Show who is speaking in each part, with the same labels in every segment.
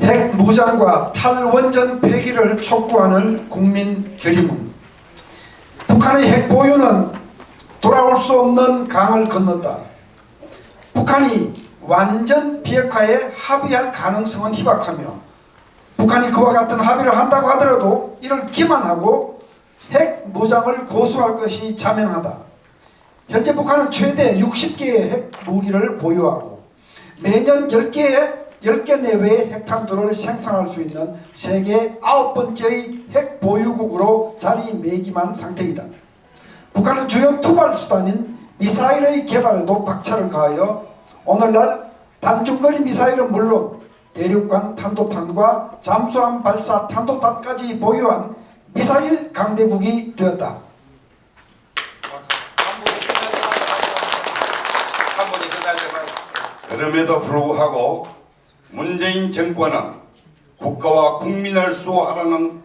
Speaker 1: 핵무장과 탈원전 폐기를 촉구하는 국민 결의문. 북한의 핵 보유는 돌아올 수 없는 강을 건넜다. 북한이 완전 비핵화에 합의할 가능성은 희박하며 북한이 그와 같은 합의를 한다고 하더라도 이를 기만하고 핵무장을 고수할 것이 자명하다. 현재 북한은 최대 60개의 핵무기를 보유하고 매년 10개 내외의 핵탄두를 생산할 수 있는 세계 9번째의 핵보유국으로 자리매김한 상태이다. 북한은 주요 투발수단인 미사일의 개발에도 박차를 가하여 오늘날 단중거리 미사일은 물론 대륙간 탄도탄과 잠수함 발사 탄도탄까지 보유한 미사일 강대국이 되었다.
Speaker 2: 그럼에도 불구하고 문재인 정권은 국가와 국민을 수호하라는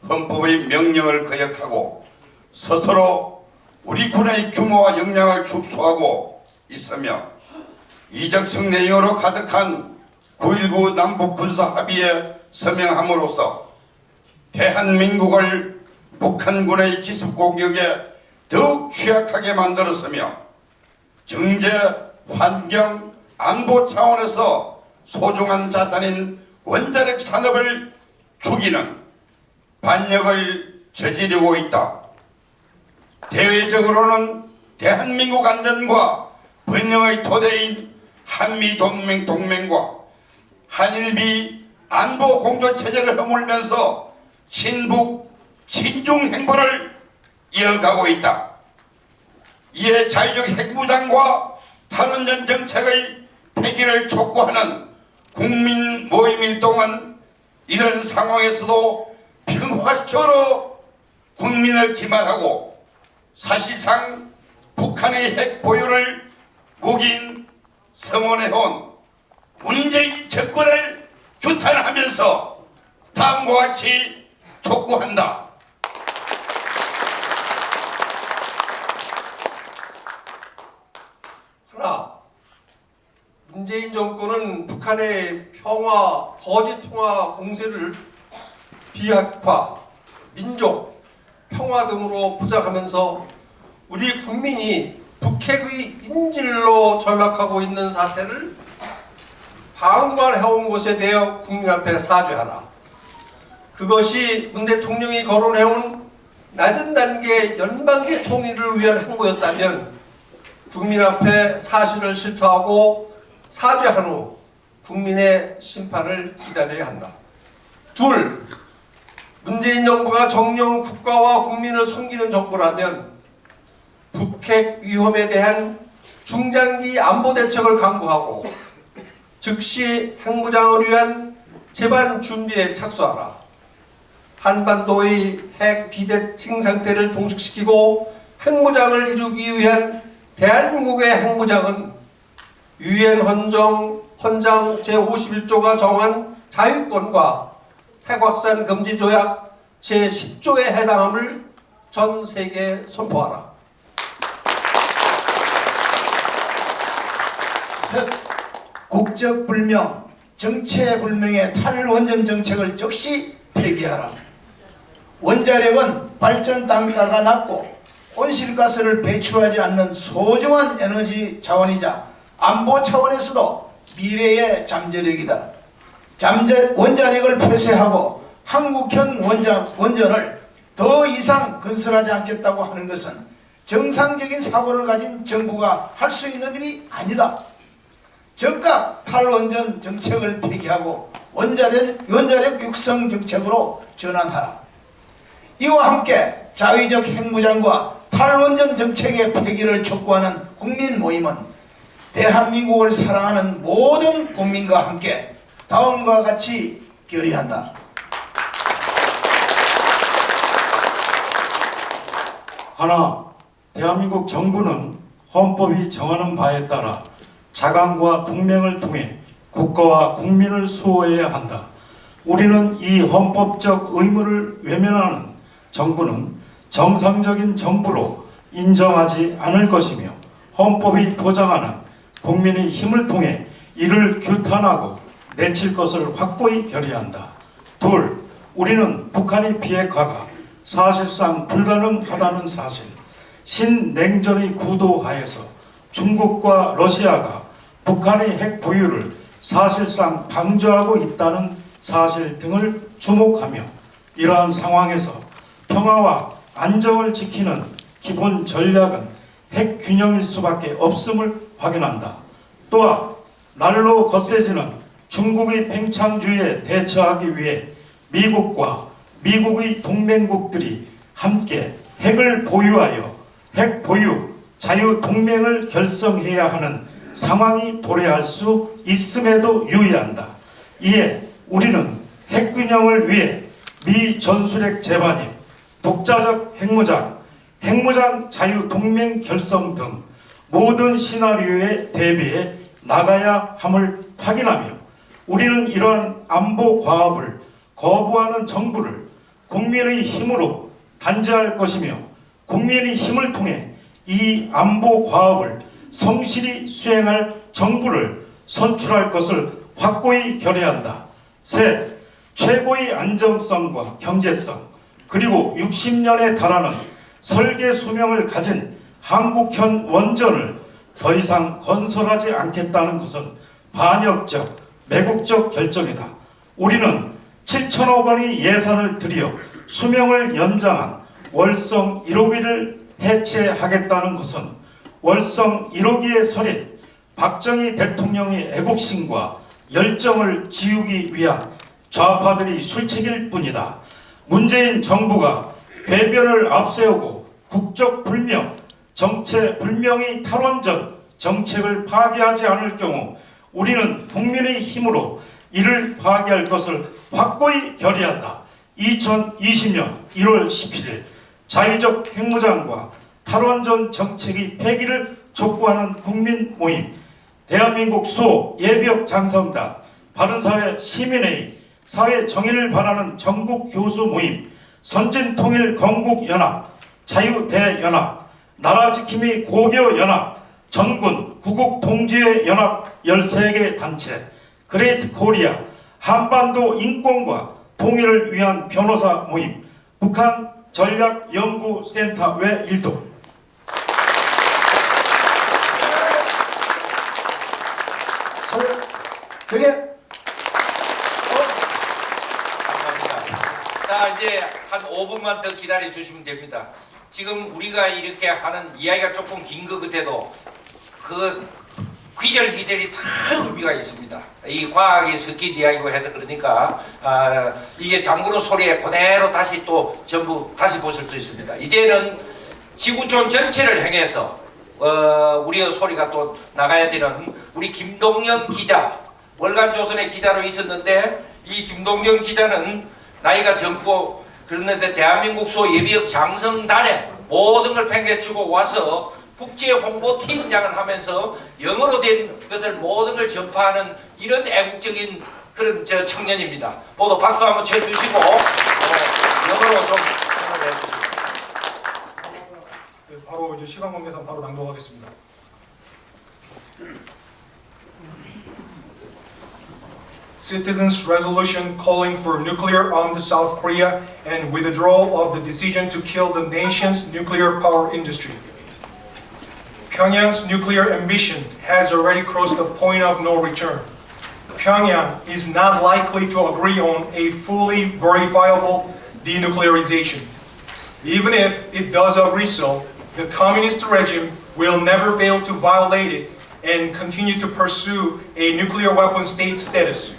Speaker 2: 헌법의 명령을 거역하고 스스로 우리 군의 규모와 역량을 축소하고 있으며 이적성 내용으로 가득한 9.19 남북 군사 합의에 서명함으로써 대한민국을 북한군의 기습 공격에 더욱 취약하게 만들었으며 경제, 환경, 안보 차원에서 소중한 자산인 원자력 산업을 죽이는 반역을 저지르고 있다. 대외적으로는 대한민국 안전과 번영의 토대인 한미동맹과 한일미 안보 공조체제를 허물면서 친북, 친중 행보를 이어가고 있다. 이에 자유적 핵무장과 탈원전 정책의 폐기를 촉구하는 국민 모임일 동안 이런 상황에서도 평화쇼로 국민을 기만하고 사실상 북한의 핵 보유를 묵인 성원해온 문재인 정권을 규탄하면서 다음과 같이 촉구한다.
Speaker 3: 하나, 문재인 정권은 북한의 평화, 거짓 통화 공세를 비핵화, 민족, 평화 등으로 포장하면서 우리 국민이 북핵의 인질로 전락하고 있는 사태를 방관해온 것에 대해 국민 앞에 사죄하라. 그것이 문 대통령이 거론해온 낮은 단계 연방계 통일을 위한 행보였다면 국민 앞에 사실을 실토하고 사죄한 후 국민의 심판을 기다려야 한다. 둘, 문재인 정부가 정령 국가와 국민을 섬기는 정부라면 북핵 위험에 대한 중장기 안보 대책을 강구하고 즉시 핵무장을 위한 재반 준비에 착수하라. 한반도의 핵 비대칭 상태를 종식시키고 핵무장을 이루기 위한 대한민국의 핵무장은 유엔 헌장 제51조가 정한 자유권과 핵확산 금지 조약 제10조에 해당함을 전 세계에 선포하라.
Speaker 4: 셋, 국적불명, 정체불명의 탈원전 정책을 즉시 폐기하라. 원자력은 발전 단가가 낮고 온실가스를 배출하지 않는 소중한 에너지 자원이자 안보 차원에서도 미래의 잠재력이다. 원자력을 폐쇄하고 한국형 원전을 더 이상 건설하지 않겠다고 하는 것은 정상적인 사고를 가진 정부가 할 수 있는 일이 아니다. 즉각 탈원전 정책을 폐기하고 원자력 육성 정책으로 전환하라. 이와 함께 자위적 핵무장과 탈원전 정책의 폐기를 촉구하는 국민 모임은 대한민국을 사랑하는 모든 국민과 함께 다음과 같이 결의한다.
Speaker 5: 하나, 대한민국 정부는 헌법이 정하는 바에 따라 자강과 동맹을 통해 국가와 국민을 수호해야 한다. 우리는 이 헌법적 의무를 외면하는 정부는 정상적인 정부로 인정하지 않을 것이며 헌법이 보장하는 국민의 힘을 통해 이를 규탄하고 내칠 것을 확고히 결의한다. 둘, 우리는 북한의 비핵화가 사실상 불가능하다는 사실, 신냉전의 구도 하에서 중국과 러시아가 북한의 핵 보유를 사실상 방조하고 있다는 사실 등을 주목하며 이러한 상황에서 평화와 안정을 지키는 기본 전략은 핵 균형일 수밖에 없음을 확인한다. 또한 날로 거세지는 중국의 팽창주의에 대처하기 위해 미국과 미국의 동맹국들이 함께 핵을 보유하여 핵 보유 자유 동맹을 결성해야 하는 상황이 도래할 수 있음에도 유의한다. 이에 우리는 핵균형을 위해 미 전술핵 재반입, 독자적 핵무장, 핵무장 자유 동맹 결성 등 모든 시나리오에 대비해 나가야 함을 확인하며 우리는 이러한 안보 과업을 거부하는 정부를 국민의 힘으로 단죄할 것이며 국민의 힘을 통해 이 안보 과업을 성실히 수행할 정부를 선출할 것을 확고히 결의한다. 셋, 최고의 안정성과 경제성 그리고 60년에 달하는 설계 수명을 가진 한국형 원전을 더 이상 건설하지 않겠다는 것은 반역적, 매국적 결정이다. 우리는 7천억 원의 예산을 들여 수명을 연장한 월성 1호기를 해체하겠다는 것은 월성 1호기의 설인 박정희 대통령의 애국심과 열정을 지우기 위한 좌파들이 술책일 뿐이다. 문재인 정부가 궤변을 앞세우고 국적 불명, 정체 불명의 탈원전 정책을 파기하지 않을 경우 우리는 국민의 힘으로 이를 파기할 것을 확고히 결의한다. 2020년 1월 17일 자위적 핵무장과 탈원전 정책의 폐기를 촉구하는 국민 모임, 대한민국 수호 예비역 장성단, 바른사회 시민회의, 사회 정의를 바라는 전국 교수 모임, 선진통일건국연합, 자유대연합, 나라지킴이 고교연합, 전군 구국동지회연합 13개 단체, 그레이트 코리아, 한반도 인권과 통일을 위한 변호사 모임, 북한 전략연구센터 외 일동.
Speaker 1: 되게
Speaker 6: 자, 이제 한 5분만 더 기다려 주시면 됩니다. 지금 우리가 이렇게 하는 이야기가 조금 긴 것 같아도 그 귀절귀절이 다 의미가 있습니다. 이 과학이 섞인 이야기고 해서 그러니까 이게 장구로 소리에 그대로 다시 또 전부 다시 보실 수 있습니다. 이제는 지구촌 전체를 향해서 우리의 소리가 또 나가야 되는 우리 김동연 기자, 월간조선의 기자로 있었는데 이 김동연 기자는 나이가 젊고 그랬는데 대한민국 소 예비역 장성단에 모든 걸 팽개치고 와서 국제 홍보팀장을 하면서 영어로 된 것을 모든 걸 전파하는 이런 애국적인 그런 청년입니다. 모두 박수 한번 쳐주시고 영어로 좀 설명을 해주시죠.
Speaker 7: 네, 바로 이제 시간 관계상 바로 낭독하겠습니다. Citizens' resolution calling for nuclear-armed South Korea and withdrawal of the decision to kill the nation's nuclear power industry. Pyongyang's nuclear ambition has already crossed the point of no return. Pyongyang is not likely to agree on a fully verifiable denuclearization. Even if it does agree so, the communist regime will never fail to violate it and continue to pursue a nuclear weapon state status.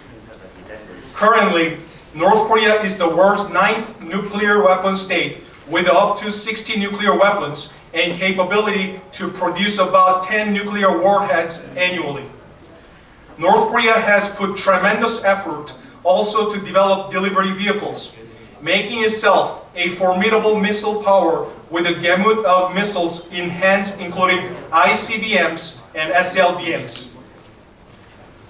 Speaker 7: Currently, North Korea is the world's 9th nuclear weapon state with up to 60 nuclear weapons and capability to produce about 10 nuclear warheads annually. North Korea has put tremendous effort also to develop delivery vehicles, making itself a formidable missile power with a gamut of missiles in hands including ICBMs and SLBMs.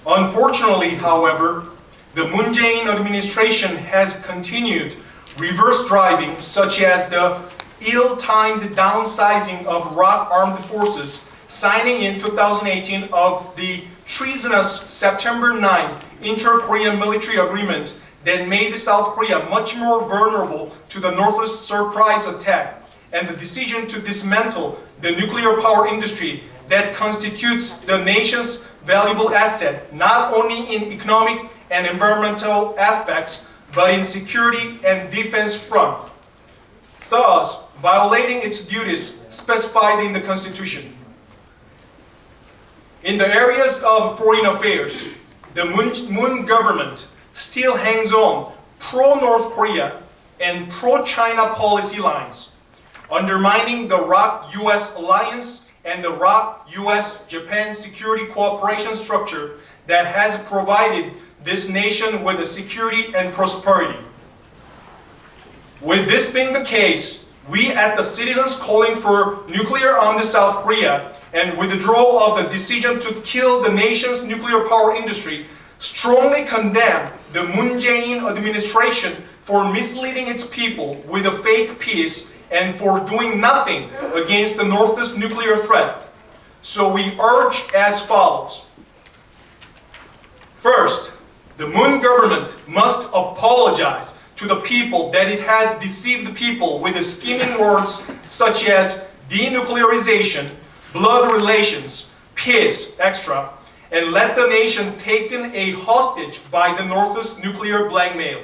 Speaker 7: Unfortunately, however, the Moon Jae-in administration has continued reverse driving, such as the ill-timed downsizing of ROK armed forces, signing in 2018 of the treasonous September 9 inter-Korean military agreement that made South Korea much more vulnerable to the North's surprise attack, and the decision to dismantle the nuclear power industry that constitutes the nation's valuable asset, not only in economic and environmental aspects, but in security and defense front, thus violating its duties specified in the Constitution. In the areas of foreign affairs, the Moon government still hangs on pro-North Korea and pro-China policy lines, undermining the ROK-US alliance and the ROK-US-Japan security cooperation structure that has provided this nation with the security and prosperity. With this being the case, we at the citizens calling for nuclear-armed South Korea and withdrawal of the decision to kill the nation's nuclear power industry strongly condemn the Moon Jae-in administration for misleading its people with a fake peace and for doing nothing against the North's nuclear threat. So we urge as follows. First, the Moon government must apologize to the people that it has deceived people with the scheming words such as denuclearization, blood relations, peace, etc., and let the nation taken a hostage by the North's nuclear blackmail.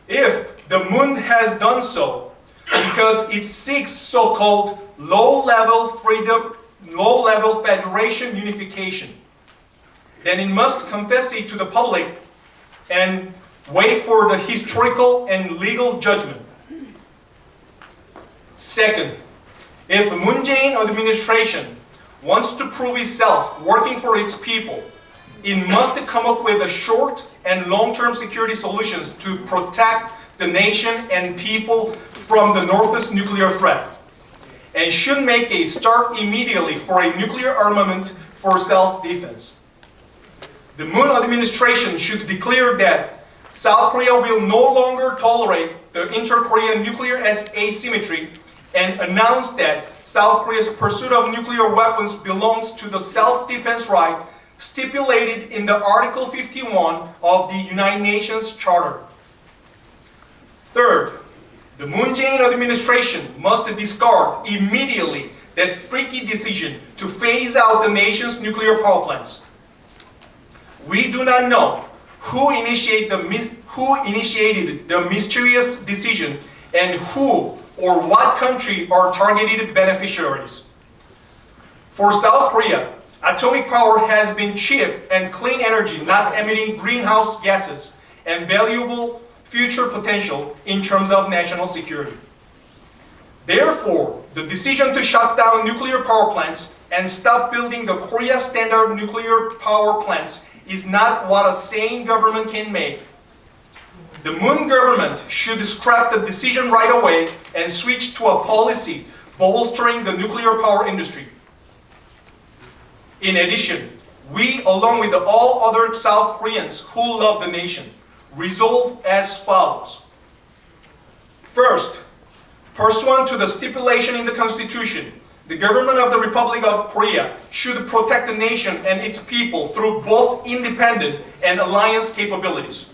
Speaker 7: If the Moon has done so because it seeks so-called low-level freedom, low-level federation unification, then it must confess it to the public and wait for the historical and legal judgment. Second, if the Moon Jae-in administration wants to prove itself working for its people, it must come up with a short and long-term security solutions to protect the nation and people from the North's nuclear threat, and should make a start immediately for a nuclear armament for self-defense. The Moon administration should declare that South Korea will no longer tolerate the inter-Korean nuclear asymmetry and announce that South Korea's pursuit of nuclear weapons belongs to the self-defense right stipulated in the Article 51 of the United Nations Charter. Third, the Moon Jae-in administration must discard immediately that freaky decision to phase out the nation's nuclear power plants. We do not know who initiated the mysterious decision and who or what country are targeted beneficiaries. For South Korea, atomic power has been cheap and clean energy, not emitting greenhouse gases, and valuable future potential in terms of national security. Therefore, the decision to shut down nuclear power plants and stop building the Korea standard nuclear power plants is not what a sane government can make. The Moon government should scrap the decision right away and switch to a policy bolstering the nuclear power industry. In addition, we, along with all other South Koreans who love the nation, resolve as follows. First, pursuant to the stipulation in the Constitution, the government of the Republic of Korea should protect the nation and its people through both independent and alliance capabilities.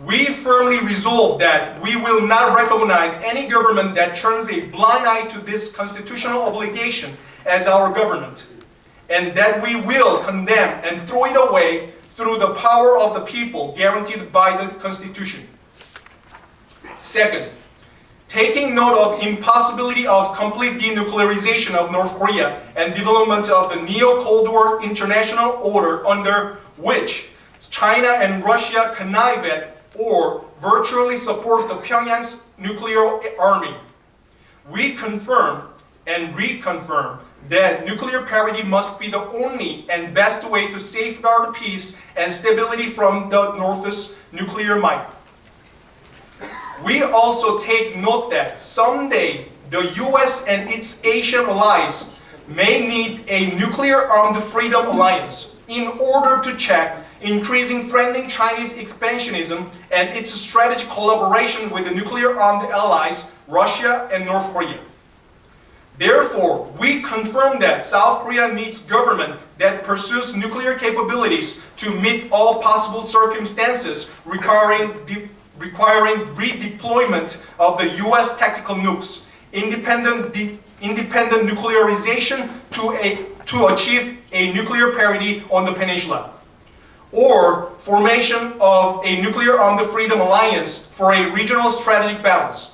Speaker 7: We firmly resolve that we will not recognize any government that turns a blind eye to this constitutional obligation as our government, and that we will condemn and throw it away through the power of the people guaranteed by the Constitution. Second, taking note of impossibility of complete denuclearization of North Korea and development of the neo-Cold War international order under which China and Russia connive at or virtually support the Pyongyang's nuclear army. We confirm and reconfirm that nuclear parity must be the only and best way to safeguard peace and stability from the North's nuclear might. We also take note that someday the US and its Asian allies may need a nuclear-armed freedom alliance in order to check increasing threatening Chinese expansionism and its strategic collaboration with the nuclear-armed allies, Russia and North Korea. Therefore, we confirm that South Korea needs government that pursues nuclear capabilities to meet all possible circumstances requiring redeployment of the U.S. tactical nukes, independent nuclearization to achieve a nuclear parity on the peninsula, or formation of a nuclear armed freedom alliance for a regional strategic balance.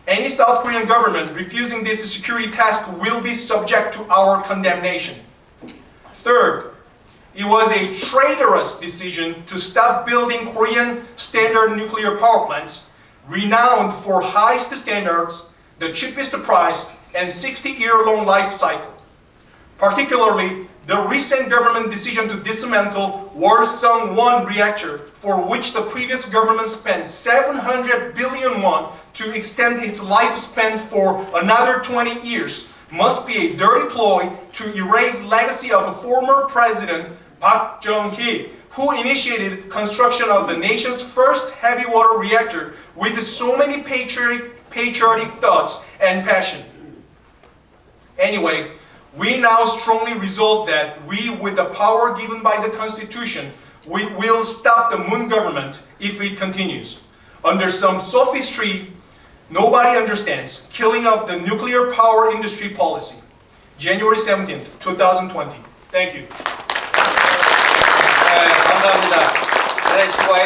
Speaker 7: Any South Korean government refusing this security task will be subject to our condemnation. Third, it was a traitorous decision to stop building Korean standard nuclear power plants, renowned for highest standards, the cheapest price, and 60-year-long life cycle. Particularly, the recent government decision to dismantle Walsung-1 reactor, for which the previous government spent 700 billion won to extend its lifespan for another 20 years, must be a dirty ploy to erase legacy of former President Park Chung-hee, who initiated construction of the nation's first heavy water reactor with so many patriotic thoughts and passion. Anyway, we now strongly resolve that we, with the power given by the Constitution, we will stop the Moon government if it continues. Under some sophistry nobody understands, killing of the nuclear power industry policy. January 17th, 2020. Thank you.
Speaker 6: 감사합니다. 네, 수고하셨습니다.